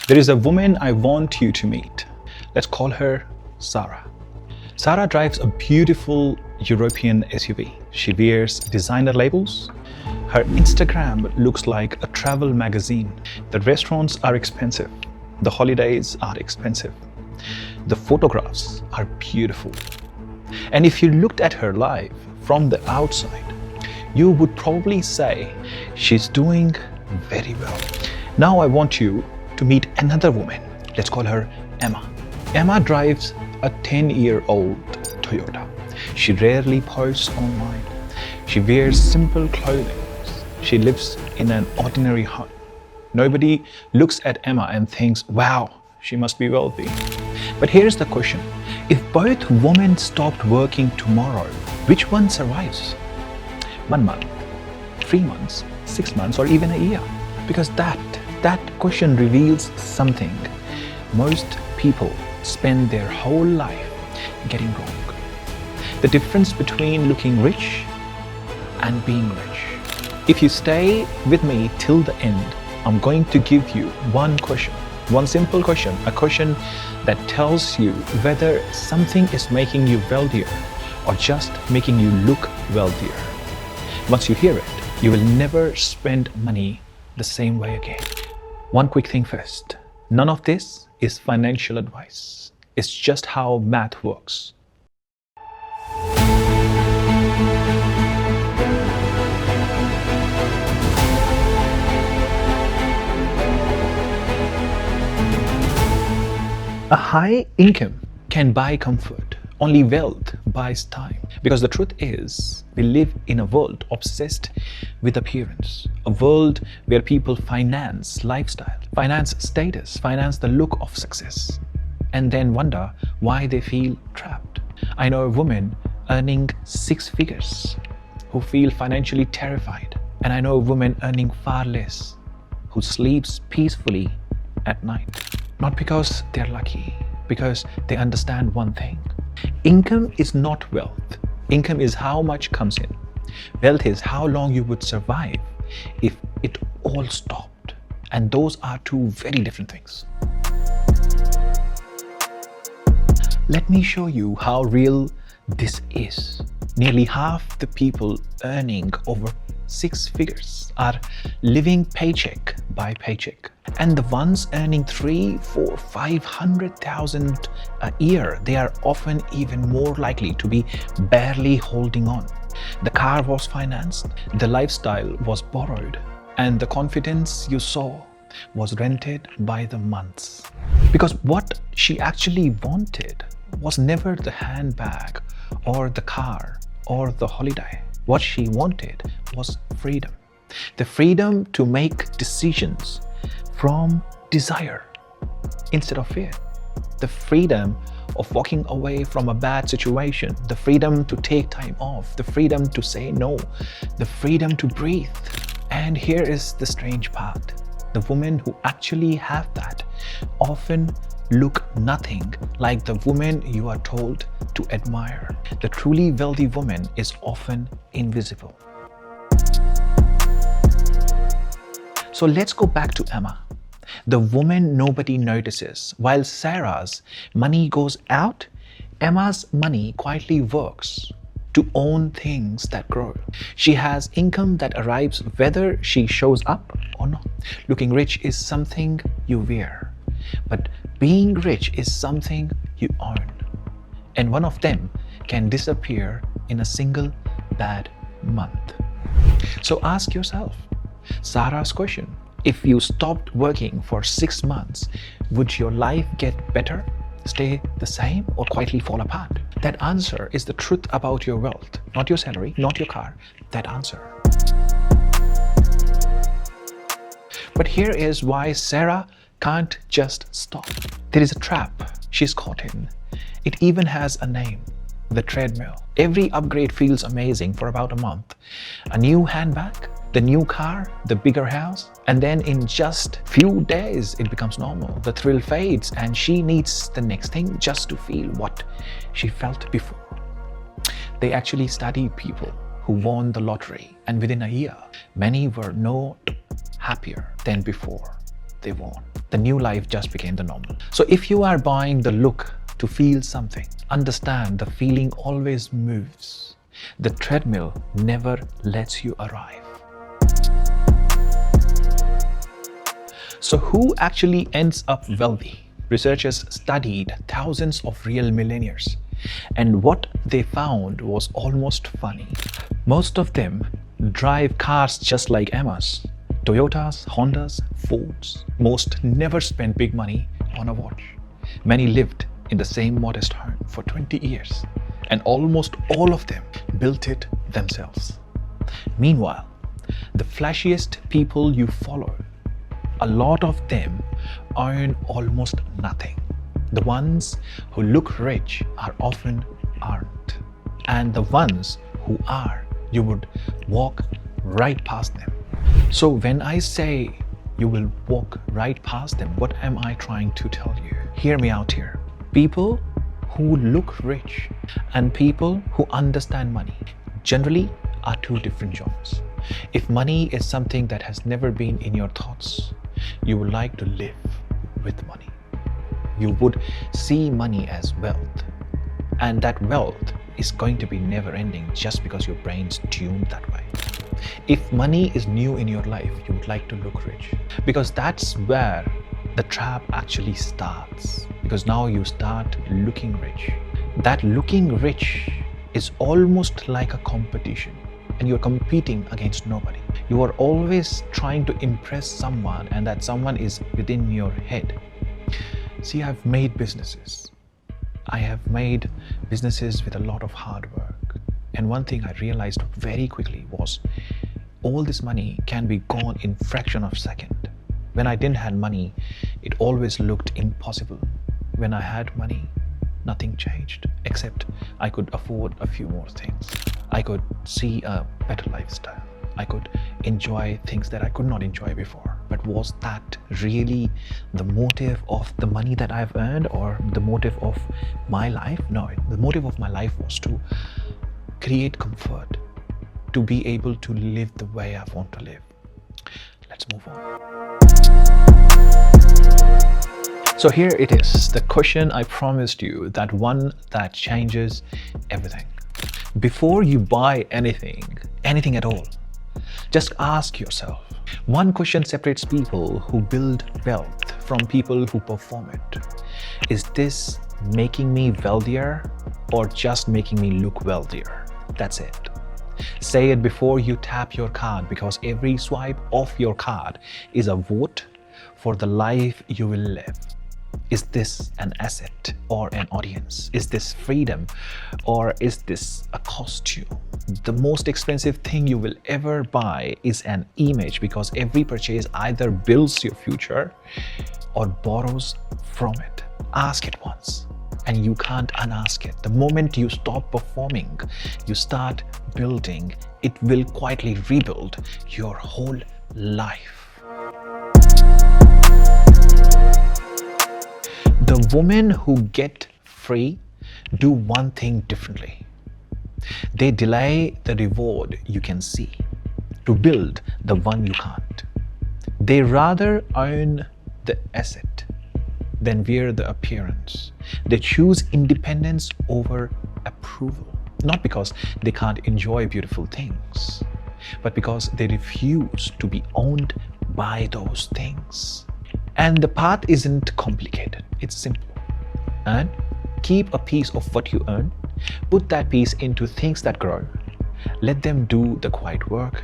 There is a woman I want you to meet. Let's call her Sarah. Sarah drives a beautiful European SUV. She wears designer labels. Her Instagram looks like a travel magazine. The restaurants are expensive. The holidays are expensive. The photographs are beautiful. And if you looked at her life from the outside, you would probably say she's doing very well. Now I want you to meet another woman. Let's call her Emma. Emma drives a 10-year-old Toyota. She rarely posts online. She wears simple clothing. She lives in an ordinary home. Nobody looks at Emma and thinks, wow, she must be wealthy. But here's the question. If both women stopped working tomorrow, which one survives? 1 month, 3 months, 6 months, or even a year? Because that question reveals something most people spend their whole life getting wrong. The difference between looking rich and being rich. If you stay with me till the end, I'm going to give you one question, one simple question, a question that tells you whether something is making you wealthier or just making you look wealthier. Once you hear it, you will never spend money the same way again. One quick thing first. None of this is financial advice. It's just how math works. A high income can buy comfort. Only wealth buys time. Because the truth is, we live in a world obsessed with appearance. A world where people finance lifestyle, finance status, finance the look of success, and then wonder why they feel trapped. I know a woman earning 6 figures who feel financially terrified. And I know a woman earning far less who sleeps peacefully at night. Not because they're lucky, because they understand one thing. Income is not wealth. Income is how much comes in. Wealth is how long you would survive if it all stopped. And those are two very different things. Let me show you how real this is. Nearly half the people earning over 6 figures are living paycheck by paycheck. And the ones earning 300,000, 400,000, 500,000 a year, they are often even more likely to be barely holding on. The car was financed, the lifestyle was borrowed, and the confidence you saw was rented by the months. Because what she actually wanted was never the handbag or the car or the holiday. What she wanted was freedom. The freedom to make decisions from desire instead of fear. The freedom of walking away from a bad situation. The freedom to take time off. The freedom to say no. The freedom to breathe. And here is the strange part. The women who actually have that often look nothing like the woman you are told to admire. The truly wealthy woman is often invisible. So let's go back to Emma, the woman nobody notices. While Sarah's money goes out, Emma's money quietly works to own things that grow. She has income that arrives whether she shows up or not. Looking rich is something you wear, but being rich is something you own. And one of them can disappear in a single bad month. So ask yourself Sarah's question. If you stopped working for 6 months, would your life get better, stay the same, or quietly fall apart? That answer is the truth about your wealth, not your salary, not your car. That answer. But here is why Sarah can't just stop. There is a trap she's caught in. It even has a name, the treadmill. Every upgrade feels amazing for about a month. A new handbag, the new car, the bigger house, and then in just few days it becomes normal. The thrill fades and she needs the next thing just to feel what she felt before. They actually studied people who won the lottery, and within a year, many were no happier than before. they want. The new life just became the normal. So if you are buying the look to feel something, understand the feeling always moves. The treadmill never lets you arrive. So who actually ends up wealthy? Researchers studied thousands of real millionaires, and what they found was almost funny. Most of them drive cars just like Emma's. Toyotas, Hondas, Fords. Most never spent big money on a watch. Many lived in the same modest home for 20 years, and almost all of them built it themselves. Meanwhile, the flashiest people you follow, a lot of them earn almost nothing. The ones who look rich are often aren't. And the ones who are, you would walk right past them. So when I say you will walk right past them, what am I trying to tell you? Hear me out here. People who look rich and people who understand money generally are two different genres. If money is something that has never been in your thoughts, you would like to live with money. You would see money as wealth, and that wealth is going to be never ending just because your brain's tuned that way. If money is new in your life, you would like to look rich, because that's where the trap actually starts, because now you start looking rich. That looking rich is almost like a competition, and you're competing against nobody. You are always trying to impress someone, and that someone is within your head. See, I've made businesses. I have made businesses with a lot of hard work. And one thing I realized very quickly was all this money can be gone in fraction of a second. When I didn't have money, it always looked impossible. When I had money, nothing changed, except I could afford a few more things. I could see a better lifestyle. I could enjoy things that I could not enjoy before. But was that really the motive of the money that I've earned, or the motive of my life? No, the motive of my life was to create comfort, to be able to live the way I want to live. Let's move on. So here it is, the question I promised you, that one that changes everything. Before you buy anything at all, just ask yourself, one question separates people who build wealth from people who perform it. Is this making me wealthier or just making me look wealthier? That's it. Say it before you tap your card, because every swipe of your card is a vote for the life you will live. Is this an asset or an audience? Is this freedom or is this a costume? The most expensive thing you will ever buy is an image, because every purchase either builds your future or borrows from it. Ask it once and you can't unask it. The moment you stop performing, you start building, it will quietly rebuild your whole life. The women who get free do one thing differently. They delay the reward you can see to build the one you can't. They rather own the asset than wear the appearance. They choose independence over approval, not because they can't enjoy beautiful things, but because they refuse to be owned by those things. And the path isn't complicated, it's simple. And keep a piece of what you earn, put that piece into things that grow, let them do the quiet work,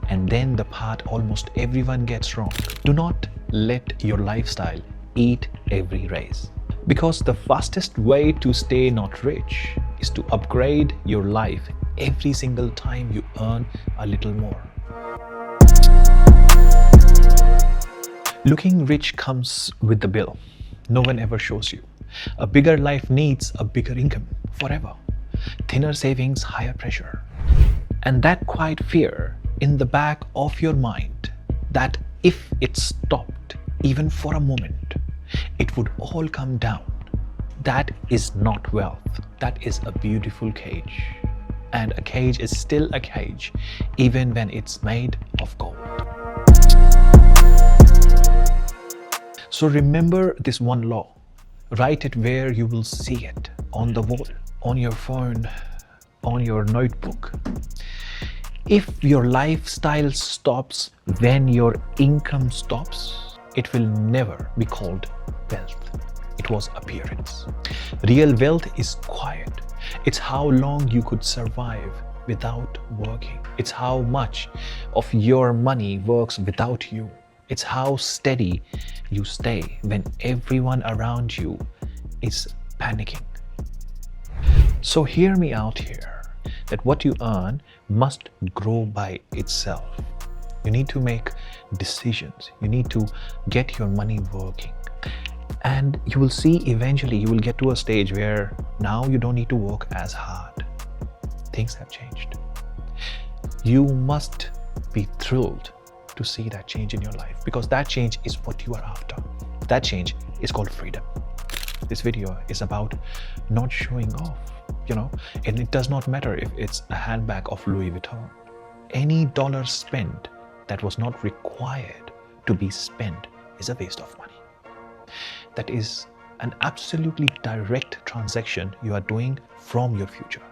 and then the part almost everyone gets wrong. Do not let your lifestyle eat every raise, because the fastest way to stay not rich is to upgrade your life every single time you earn a little more. Looking rich comes with the bill. No one ever shows you. A bigger life needs a bigger income forever. Thinner savings, higher pressure. And that quiet fear in the back of your mind that if it stopped even for a moment, it would all come down. That is not wealth. That is a beautiful cage. And a cage is still a cage, even when it's made of gold. So remember this one law. Write it where you will see it, on the wall, on your phone, on your notebook. If your lifestyle stops when your income stops, it will never be called wealth. It was appearance. Real wealth is quiet. It's how long you could survive without working. It's how much of your money works without you. It's how steady you stay when everyone around you is panicking. So hear me out here, that what you earn must grow by itself. You need to make decisions. You need to get your money working. And you will see eventually you will get to a stage where now you don't need to work as hard. Things have changed. You must be thrilled to see that change in your life, because that change is what you are after. That change is called freedom. This video is about not showing off, and it does not matter if it's a handbag of Louis Vuitton. Any dollar spent that was not required to be spent is a waste of money. That is an absolutely direct transaction you are doing from your future.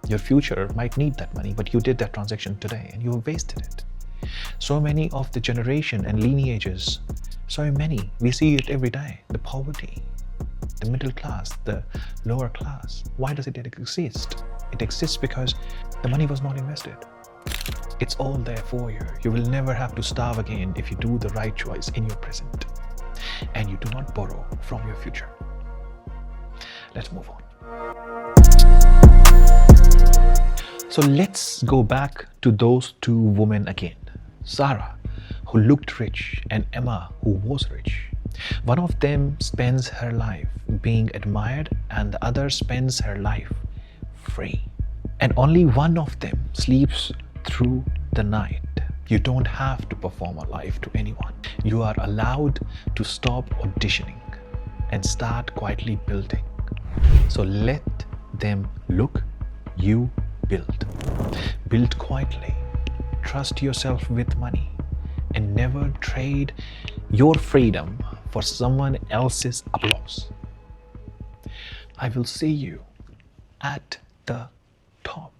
Your future might need that money, but you did that transaction today and you have wasted it. So many of the generation and lineages, so many, we see it every day. The poverty, the middle class, the lower class. Why does it exist? It exists because the money was not invested. It's all there for you. You will never have to starve again if you do the right choice in your present. And you do not borrow from your future. Let's move on. So let's go back to those two women again. Sarah, who looked rich, and Emma, who was rich. One of them spends her life being admired and the other spends her life free. And only one of them sleeps through the night. You don't have to perform a life to anyone. You are allowed to stop auditioning and start quietly building. So let them look, you build. Build quietly. Trust yourself with money and never trade your freedom for someone else's applause. I will see you at the top.